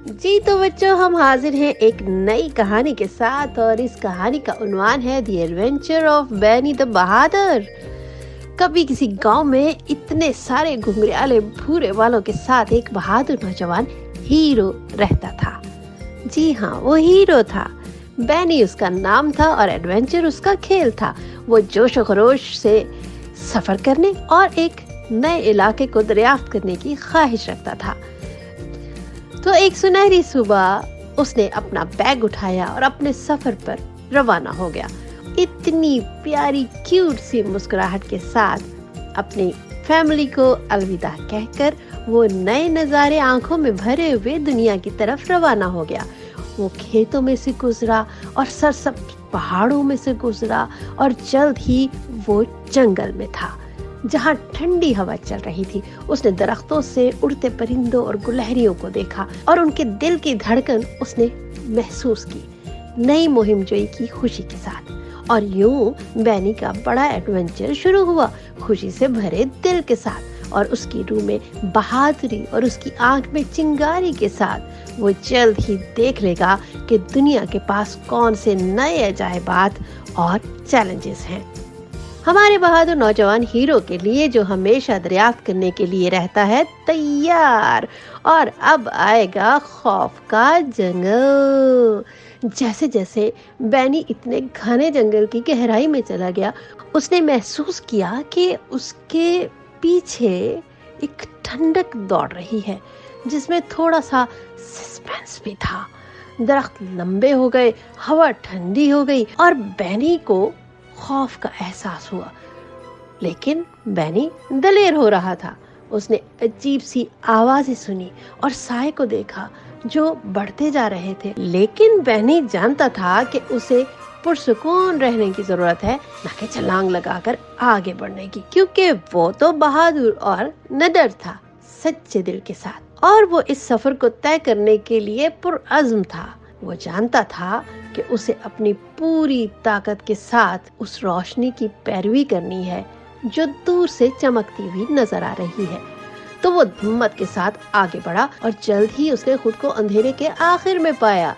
जी तो बच्चों, हम हाजिर हैं एक नई कहानी के साथ और इस कहानी का उन्वान है the adventure of Benny the बहादुर। कभी किसी गांव में इतने सारे घुंघराले भूरे बालों के साथ एक बहादुर नौजवान हीरो रहता था। जी हाँ, वो हीरो था। बैनी उसका नाम था और एडवेंचर उसका खेल था। वो जोश और खरोश से सफर करने और एक नए इलाके को दरियाफ्त करने की ख्वाहिश रखता था। तो एक सुनहरी सुबह उसने अपना बैग उठाया और अपने सफर पर रवाना हो गया। इतनी प्यारी क्यूट सी मुस्कुराहट के साथ अपनी फैमिली को अलविदा कहकर वो नए नज़ारे आंखों में भरे हुए दुनिया की तरफ रवाना हो गया। वो खेतों में से गुजरा और सरसब्ज पहाड़ों में से गुजरा और जल्द ही वो जंगल में था जहाँ ठंडी हवा चल रही थी। उसने दरख्तों से उड़ते परिंदों और गुलहरियों को देखा और उनके दिल की धड़कन उसने महसूस की, नई मुहिम जोई की खुशी के साथ। और यूं बैनी का बड़ा एडवेंचर शुरू हुआ, खुशी से भरे दिल के साथ और उसकी रूह में बहादुरी और उसकी आंख में चिंगारी के साथ। वो जल्द ही देख लेगा कि दुनिया के पास कौन से नए अजायबात और चैलेंजेस हैं। हमारे बहादुर नौजवान हीरो के लिए जो हमेशा दरियाफ्त करने के लिए रहता है तैयार। और अब आएगा खौफ का जंगल। जैसे जैसे बैनी इतने घने जंगल की गहराई में चला गया, उसने महसूस किया कि उसके पीछे एक ठंडक दौड़ रही है जिसमें थोड़ा सा सस्पेंस भी था। दरख्त लंबे हो गए, हवा ठंडी हो गई और बैनी को खौफ का एहसास हुआ। लेकिन बैनी दलेर हो रहा था। उसने अजीब सी आवाजें सुनी और साए को देखा जो बढ़ते जा रहे थे। लेकिन बैनी जानता था कि उसे पुरसुकून रहने की जरूरत है, न कि छलांग लगाकर आगे बढ़ने की, क्योंकि वो तो बहादुर और निडर था, सच्चे दिल के साथ। और वो इस सफर को तय करने के लिए पुरअज़्म था। वो जानता था कि उसे अपनी पूरी ताकत के साथ उस रोशनी की पैरवी करनी है जो दूर से चमकती हुई नजर आ रही है। तो वो हिम्मत के साथ आगे बढ़ा और जल्द ही उसने खुद को अंधेरे के आखिर में पाया।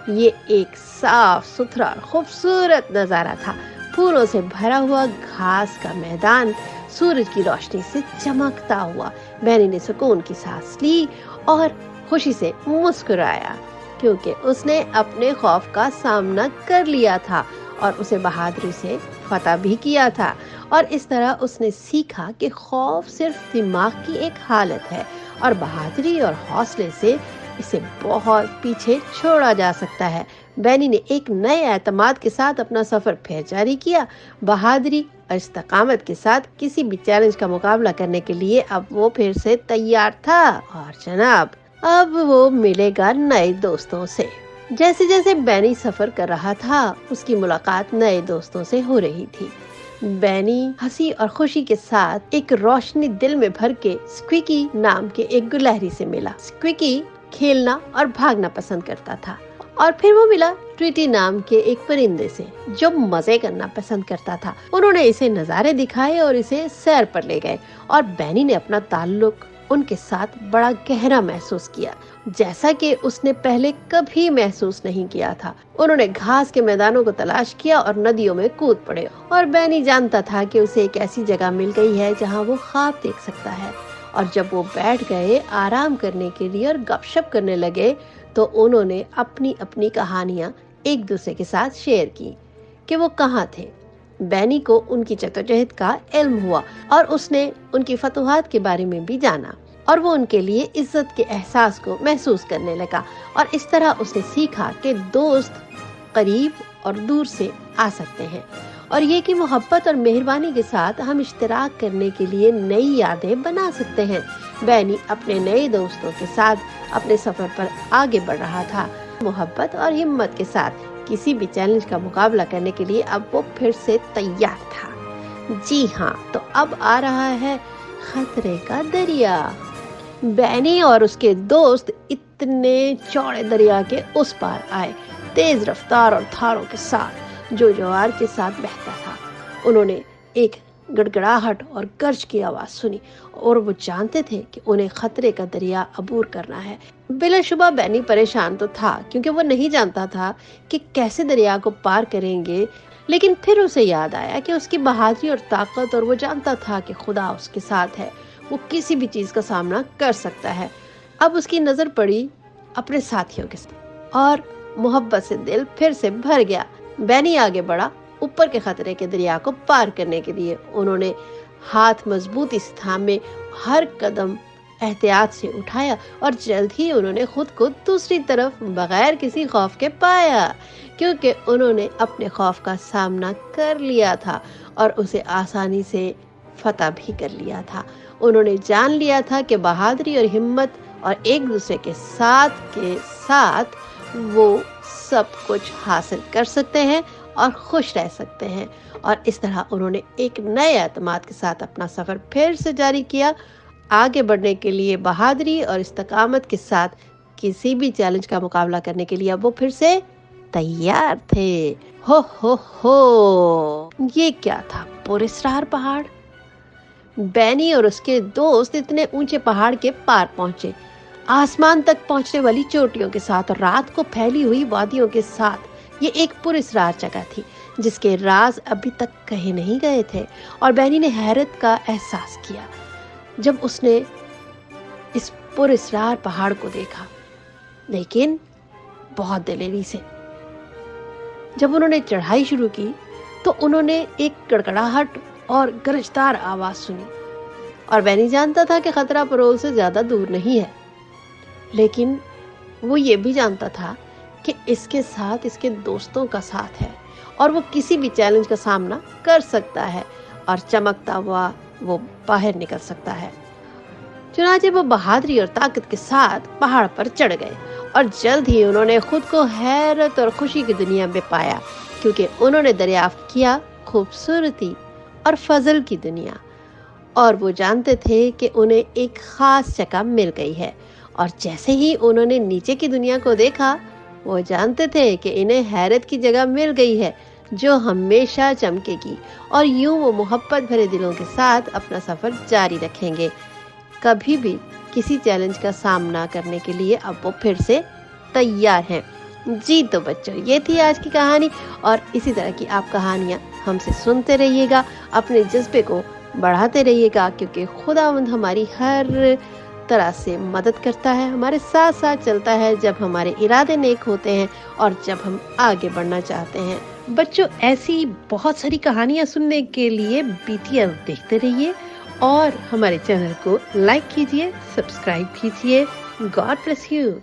ये एक साफ सुथरा खूबसूरत नजारा था। फूलों से भरा हुआ घास का मैदान सूरज की रोशनी से चमकता हुआ। बैनी ने सुकून की सांस ली और खुशी से मुस्कुराया, क्योंकि उसने अपने खौफ का सामना कर लिया था और उसे बहादुरी से फतह भी किया था। और इस तरह उसने सीखा कि खौफ सिर्फ दिमाग की एक हालत है और बहादुरी और हौसले से इसे बहुत पीछे छोड़ा जा सकता है। बैनी ने एक नए एतमाद के साथ अपना सफर फिर जारी किया। बहादुरी और इस्तकामत के साथ किसी भी चैलेंज का मुकाबला करने के लिए अब वो फिर से तैयार था। और जनाब, अब वो मिलेगा नए दोस्तों से। जैसे जैसे बैनी सफर कर रहा था, उसकी मुलाकात नए दोस्तों से हो रही थी। बैनी हंसी और खुशी के साथ एक रोशनी दिल में भर के स्क्विकी नाम के एक गुलहरी से मिला। स्क्विकी खेलना और भागना पसंद करता था। और फिर वो मिला ट्वीटी नाम के एक परिंदे से जो मजे करना पसंद करता था। उन्होंने इसे नजारे दिखाए और इसे सैर पर ले गए और बैनी ने अपना ताल्लुक उनके साथ बड़ा गहरा महसूस किया, जैसा कि उसने पहले कभी महसूस नहीं किया था। उन्होंने घास के मैदानों को तलाश किया और नदियों में कूद पड़े। और बैनी जानता था कि उसे एक ऐसी जगह मिल गई है जहां वो ख्वाब देख सकता है। और जब वो बैठ गए आराम करने के लिए और गपशप करने लगे, तो उन्होंने अपनी अपनी कहानियां एक दूसरे के साथ शेयर की कि वो कहाँ थे। बैनी को उनकी जद्दोजहद का इल्म हुआ और उसने उनकी फतूहात के बारे में भी जाना और वो उनके लिए इज्जत के एहसास को महसूस करने लगा। और इस तरह उसने सीखा कि दोस्त करीब और दूर से आ सकते हैं और ये कि मोहब्बत और मेहरबानी के साथ हम इश्तराक करने के लिए नई यादें बना सकते हैं। बैनी अपने नए दोस्तों के साथ अपने सफर पर आगे बढ़ रहा था, मोहब्बत और हिम्मत के साथ किसी भी चैलेंज का मुकाबला करने के लिए अब वो फिर से तैयार था। जी हाँ, तो अब आ रहा है खतरे का दरिया। बैनी और उसके दोस्त इतने चौड़े दरिया के उस पार आए, तेज रफ्तार और धारों के साथ जो ज्वार के साथ बहता था। उन्होंने एक गड़गड़ाहट और गर्ज की आवाज सुनी और वो जानते थे कि उन्हें खतरे का दरिया अबूर करना है। बिलाशुबा बैनी परेशान तो था क्योंकि वो नहीं जानता था कि कैसे दरिया को पार करेंगे, लेकिन फिर उसे याद आया कि उसकी बहादुरी और ताकत, और वो जानता था कि खुदा उसके साथ है, वो किसी भी चीज का सामना कर सकता है। अब उसकी नजर पड़ी अपने साथियों के साथ और मोहब्बत से दिल फिर से भर गया। बैनी आगे बढ़ा ऊपर के खतरे के दरिया को पार करने के लिए। उन्होंने हाथ मजबूती से थामे, हर कदम एहतियात से उठाया और जल्द ही उन्होंने खुद को दूसरी तरफ बगैर किसी खौफ के पाया, क्योंकि उन्होंने अपने खौफ का सामना कर लिया था और उसे आसानी से फतह भी कर लिया था। उन्होंने जान लिया था कि बहादुरी और हिम्मत और एक दूसरे के साथ वो सब कुछ हासिल कर सकते हैं और खुश रह सकते हैं। और इस तरह उन्होंने एक नए एतमाद के साथ अपना सफर फिर से जारी किया, आगे बढ़ने के लिए बहादुरी और इस्तकामत के साथ किसी भी चैलेंज का मुकाबला करने के लिए अब वो फिर से तैयार थे। हो ये क्या था? पुरस्कार पहाड़। बैनी और उसके दोस्त इतने ऊंचे पहाड़ के पार पहुंचे, आसमान तक पहुंचने वाली चोटियों के साथ और रात को फैली हुई वादियों के साथ। ये एक पुरस्कार जगह थी जिसके राज अभी तक कहे नहीं गए थे, और बैनी ने हैरत का एहसास किया जब उसने इस पुरस्कार पहाड़ को देखा, लेकिन बहुत दिलेरी से। जब उन्होंने चढ़ाई शुरू की तो उन्होंने एक गड़गड़ाहट और गरजदार आवाज सुनी, और बैनी जानता था कि खतरा परोल से ज्यादा दूर नहीं है, लेकिन वो ये भी जानता था कि इसके साथ इसके दोस्तों का साथ है और वो किसी भी चैलेंज का सामना कर सकता है और चमकता हुआ वो बाहर निकल सकता है। चुनांचे वो बहादुरी और ताकत के साथ पहाड़ पर चढ़ गए और जल्द ही उन्होंने खुद को हैरत और खुशी की दुनिया में पाया, क्योंकि उन्होंने दरियाफ्त किया खूबसूरती और फजल की दुनिया। और वो जानते थे कि उन्हें एक खास जगह मिल गई है, और जैसे ही उन्होंने नीचे की दुनिया को देखा वो जानते थे कि इन्हें हैरत की जगह मिल गई है जो हमेशा चमकेगी, और यूं वो मोहब्बत भरे दिलों के साथ अपना सफर जारी रखेंगे, कभी भी किसी चैलेंज का सामना करने के लिए अब वो फिर से तैयार हैं। जी तो बच्चों, ये थी आज की कहानी, और इसी तरह की आप कहानियां हमसे सुनते रहिएगा, अपने जज्बे को बढ़ाते रहिएगा, क्योंकि खुदावंद हमारी हर तरह से मदद करता है, हमारे साथ साथ चलता है जब हमारे इरादे नेक होते हैं और जब हम आगे बढ़ना चाहते हैं। बच्चों, ऐसी बहुत सारी कहानियां सुनने के लिए BTS देखते रहिए और हमारे चैनल को लाइक कीजिए, सब्सक्राइब कीजिए। God bless you.